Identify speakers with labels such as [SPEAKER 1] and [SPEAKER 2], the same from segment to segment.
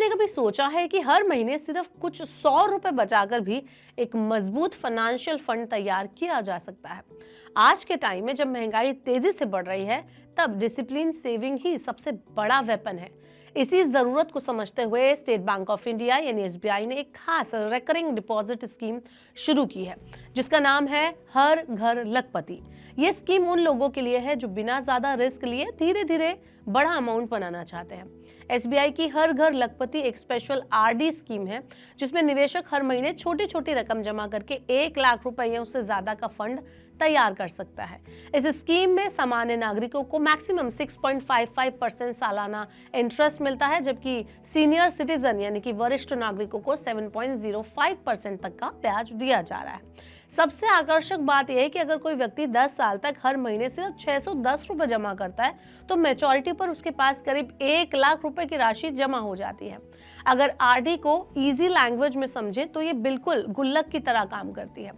[SPEAKER 1] आपने कभी सोचा है कि हर महीने सिर्फ कुछ 100 रुपए बचाकर भी एक मजबूत फाइनेंशियल फंड तैयार किया जा सकता है? आज के टाइम में जब महंगाई तेजी से बढ़ रही है, तब डिसिप्लिन सेविंग ही सबसे बड़ा वेपन है। इसी जरूरत को समझते हुए स्टेट बैंक ऑफ इंडिया यानी एसबीआई ने एक खास रिकरिंग डिपॉजिट स्कीम शुरू की है, जिसका नाम है हर घर लखपति। ये स्कीम उन लोगों के लिए है जो बिना ज्यादा रिस्क लिए धीरे धीरे बड़ा अमाउंट बनाना चाहते हैं। एसबीआई की हर घर लखपति एक स्पेशल आरडी स्कीम है, जिसमें निवेशक हर महीने छोटी छोटी रकम जमा करके 1 लाख रुपए या उससे ज्यादा का फंड तैयार कर सकता है। इस स्कीम में सामान्य नागरिकों को मैक्सिमम 6.55% सालाना इंटरेस्ट मिलता है, जबकि सीनियर सिटीजन यानी कि वरिष्ठ नागरिकों को 7.05% तक का ब्याज दिया जा रहा है। सबसे आकर्षक बात यह है कि अगर कोई व्यक्ति 10 साल तक हर महीने सिर्फ 610 रुपए जमा करता है, तो मैच्योरिटी पर उसके पास करीब 1 लाख रुपए की राशि जमा हो जाती है। अगर आरडी को इजी लैंग्वेज में समझे तो ये बिल्कुल गुल्लक की तरह काम करती है।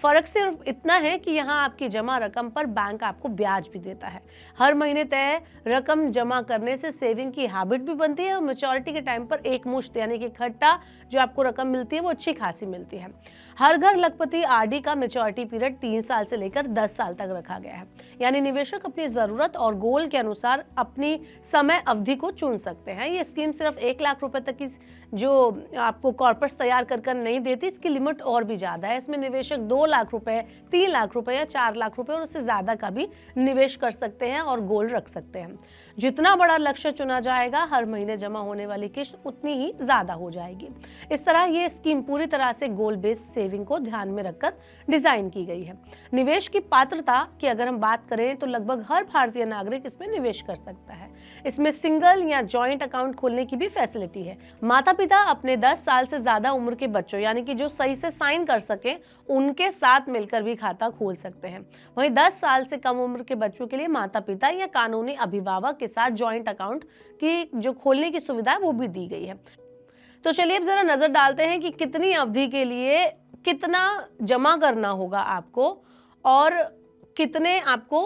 [SPEAKER 1] फर्क सिर्फ इतना है कि यहाँ आपकी जमा रकम पर बैंक आपको ब्याज भी देता है। हर महीने तय रकम जमा करने से सेविंग की हैबिट भी बनती है और मैच्योरिटी के टाइम पर एक मुश्त यानी कि इकट्ठा जो आपको रकम मिलती है वो अच्छी खासी मिलती है। हर घर लखपति आरडी का मैच्योरिटी पीरियड 3 साल से लेकर 10 साल तक रखा गया है, यानी निवेशक अपनी जरूरत और गोल के अनुसार अपनी समय अवधि को चुन सकते हैं। ये स्कीम सिर्फ 1 लाख रुपए तक की जो आपको कॉर्पस तैयार कर नहीं देती, इसकी लिमिट और भी ज्यादा है। इसमें निवेशक 2 लाख रुपए, 3 लाख रुपए या 4 लाख रुपए और उससे ज्यादा का भी निवेश कर सकते हैं और गोल रख सकते हैं। जितना बड़ा लक्ष्य चुना जाएगा, हर महीने जमा होने वाली किस्त उतनी ही ज्यादा हो जाएगी। इस तरह ये स्कीम पूरी तरह से गोल बेस्ड सेविंग को ध्यान में रखकर डिजाइन की गई है। निवेश की पात्रता की अगर हम बात करें तो लगभग हर भारतीय नागरिक इसमें निवेश कर सकता है। इसमें सिंगल या जॉइंट अकाउंट खोलने की भी फैसिलिटी है। माता पिता अपने 10 साल से ज्यादा उम्र के बच्चों यानी कि जो सही से साइन कर सके, उनके साथ मिलकर भी खाता खोल सकते हैं। वहीं 10 साल से कम उम्र के बच्चों के लिए माता पिता या कानूनी अभिभावक के साथ जॉइंट अकाउंट की जो खोलने की सुविधा है वो भी दी गई है। तो चलिए अब जरा नजर डालते हैं कि कितनी अवधि के लिए कितना जमा करना होगा आपको और कितने आपको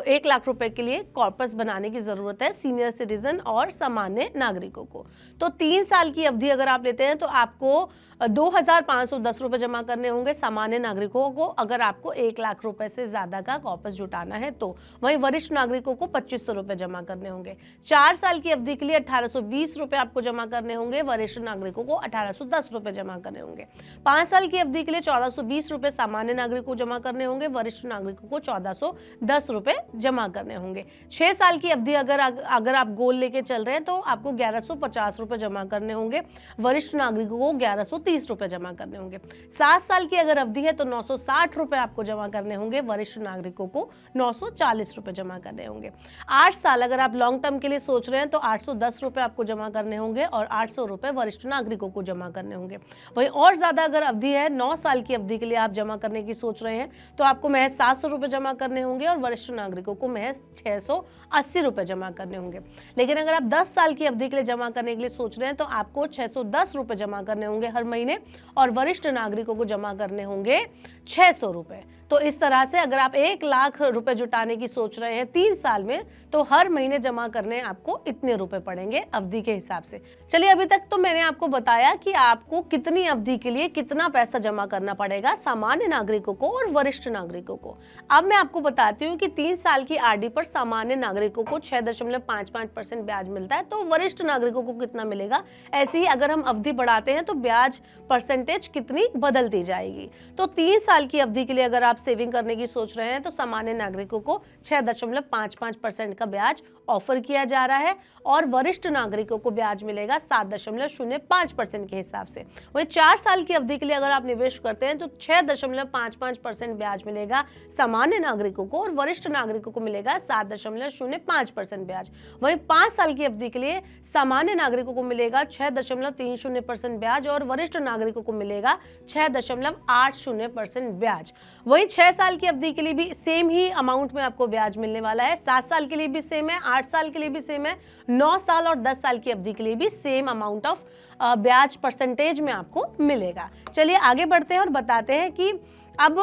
[SPEAKER 1] 1 लाख रुपए के लिए कॉर्पस बनाने की जरूरत है सीनियर सिटीजन और सामान्य नागरिकों को। तो 3 साल की अवधि अगर आप लेते हैं तो आपको 2,510 रुपए जमा करने होंगे सामान्य नागरिकों को, अगर आपको 1 लाख रुपए से ज्यादा का कॉर्पस जुटाना है तो। वहीं वरिष्ठ नागरिकों को 2,500 रुपए जमा करने होंगे। 4 साल की अवधि के लिए 1,820 रुपए आपको जमा करने होंगे, वरिष्ठ नागरिकों को 1,810 रुपए जमा करने होंगे। 5 साल की अवधि के लिए 1,420 रुपए सामान्य नागरिकों को जमा करने होंगे, वरिष्ठ नागरिकों को 1,410 रुपए जमा करने होंगे। 6 साल की अवधि अगर आप गोल लेके चल रहे हैं तो आपको 1,150 रुपए जमा करने होंगे, वरिष्ठ नागरिकों को 1,130 रुपए जमा करने होंगे। 7 साल की अगर अवधि है तो 960 रुपए आपको जमा करने होंगे, वरिष्ठ नागरिकों को 940 रुपए जमा करने होंगे। 8 साल अगर आप लॉन्ग टर्म के लिए सोच रहे हैं तो 810 रुपए आपको जमा करने होंगे और 800 रुपए वरिष्ठ नागरिकों को जमा करने होंगे। वहीं और ज्यादा अगर अवधि है, 9 साल की अवधि के लिए आप जमा करने की सोच रहे हैं तो आपको महज 700 रुपए जमा करने होंगे और वरिष्ठ नागरिकों को महज 680 रुपए जमा करने होंगे। लेकिन अगर आप 10 साल की अवधि के लिए जमा करने के लिए सोच रहे हैं तो आपको 610 रुपए जमा करने होंगे हर महीने और वरिष्ठ नागरिकों को जमा करने होंगे 600 रुपए। तो इस तरह से अगर आप 1 लाख रुपए जुटाने की सोच रहे हैं 3 साल में तो हर महीने जमा करने आपको इतने रुपए पड़ेंगे अवधि के हिसाब से। चलिए अभी तक तो मैंने आपको बताया कि आपको कितनी अवधि के लिए कितना पैसा जमा करना पड़ेगा सामान्य नागरिकों को और वरिष्ठ नागरिकों को। अब मैं आपको बताती हूँ कि 3 साल की आरडी पर सामान्य नागरिकों को 6.55% ब्याज मिलता है, तो वरिष्ठ नागरिकों को कितना मिलेगा। ऐसे ही अगर हम अवधि बढ़ाते हैं तो ब्याज परसेंटेज कितनी बदलती जाएगी। तो 3 साल की अवधि के लिए अगर आप सेविंग करने की सोच रहे हैं तो सामान्य नागरिकों को 6.55% का ब्याज ऑफर किया जा रहा है और वरिष्ठ नागरिकों को ब्याज मिलेगा 7.05% के हिसाब से। वही 4 साल की अवधि के लिए अगर आप निवेश करते हैं तो 6.55% ब्याज मिलेगा सामान्य नागरिकों को और वरिष्ठ नागरिकों को मिलेगा 7.05% ब्याज। वहीं 5 साल की अवधि के लिए सामान्य नागरिकों को मिलेगा 6.30% ब्याज और वरिष्ठ नागरिकों को मिलेगा 6.80% ब्याज। वहीं 6 साल की अवधि के लिए भी सेम ही अमाउंट में आपको ब्याज मिलने वाला है। 7 साल के लिए भी सेम है, 8 साल के लिए भी सेम है, 9 साल और 10 साल की अवधि के लिए भी सेम अमाउंट ऑफ ब्याज परसेंटेज में आपको मिलेगा। चलिए आगे बढ़ते हैं और बताते हैं कि अब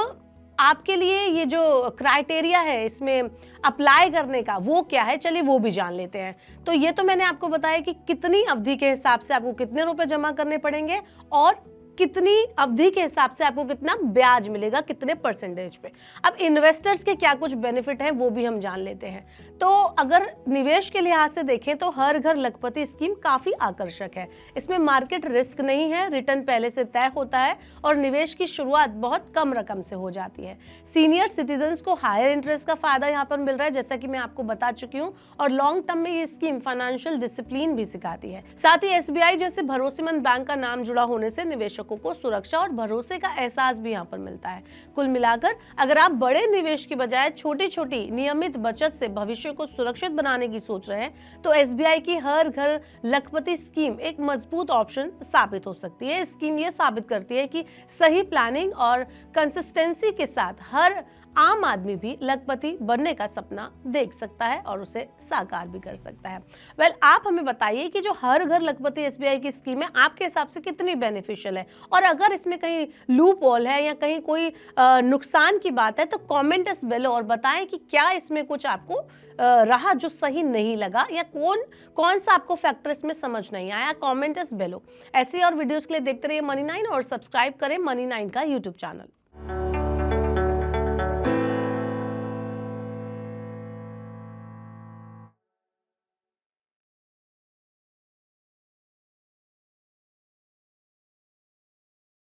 [SPEAKER 1] आपके लिए ये जो क्राइटेरिया है इसमें अप्लाई करने का वो क्या है, चलिए वो भी जान लेते हैं। तो ये तो मैंने आपको बताया कि कितनी अवधि के हिसाब से आपको कितने रुपए जमा करने पड़ेंगे और कितनी अवधि के हिसाब से आपको कितना ब्याज मिलेगा, कितने परसेंटेज पे। अब इन्वेस्टर्स के क्या कुछ बेनिफिट है वो भी हम जान लेते हैं। तो अगर निवेश के लिहाज से देखें तो हर घर लखपति स्कीम काफी आकर्षक है। इसमें मार्केट रिस्क नहीं है, रिटर्न पहले से तय होता है और निवेश की शुरुआत बहुत कम रकम से हो जाती है। सीनियर सिटीजन को हायर इंटरेस्ट का फायदा यहाँ पर मिल रहा है, जैसा कि मैं आपको बता चुकी हूँ, और लॉन्ग टर्म में ये स्कीम फाइनेंशियल डिसिप्लिन भी सिखाती है। साथ ही एसबीआई जैसे भरोसेमंद बैंक का नाम जुड़ा होने से निवेशकों को सुरक्षा और भरोसे का एहसास भी यहाँ पर मिलता है। कुल मिलाकर अगर आप बड़े निवेश की बजाय छोटी छोटी नियमित बचत से भविष्य को सुरक्षित बनाने की सोच रहे हैं तो एसबीआई की हर घर लखपति स्कीम एक मजबूत ऑप्शन साबित हो सकती है। स्कीम ये साबित करती है कि सही प्लानिंग और कंसिस्टेंसी के साथ हर आम आदमी भी लखपति बनने का सपना देख सकता है और उसे साकार भी कर सकता है। वेल, आप हमें बताइए कि जो हर घर लखपति एसबीआई की स्कीम है आपके हिसाब से कितनी बेनिफिशियल है, और अगर इसमें कहीं लूप होल है या कहीं कोई नुकसान की बात है तो कमेंट इस बिलो और बताएं कि क्या इसमें कुछ आपको रहा जो सही नहीं लगा, या कौन सा आपको फैक्टर इसमें समझ नहीं आया। कमेंट इस बिलो। ऐसे और वीडियोस के लिए देखते रहिए मनी 9 और सब्सक्राइब करें मनी 9 का यूट्यूब चैनल।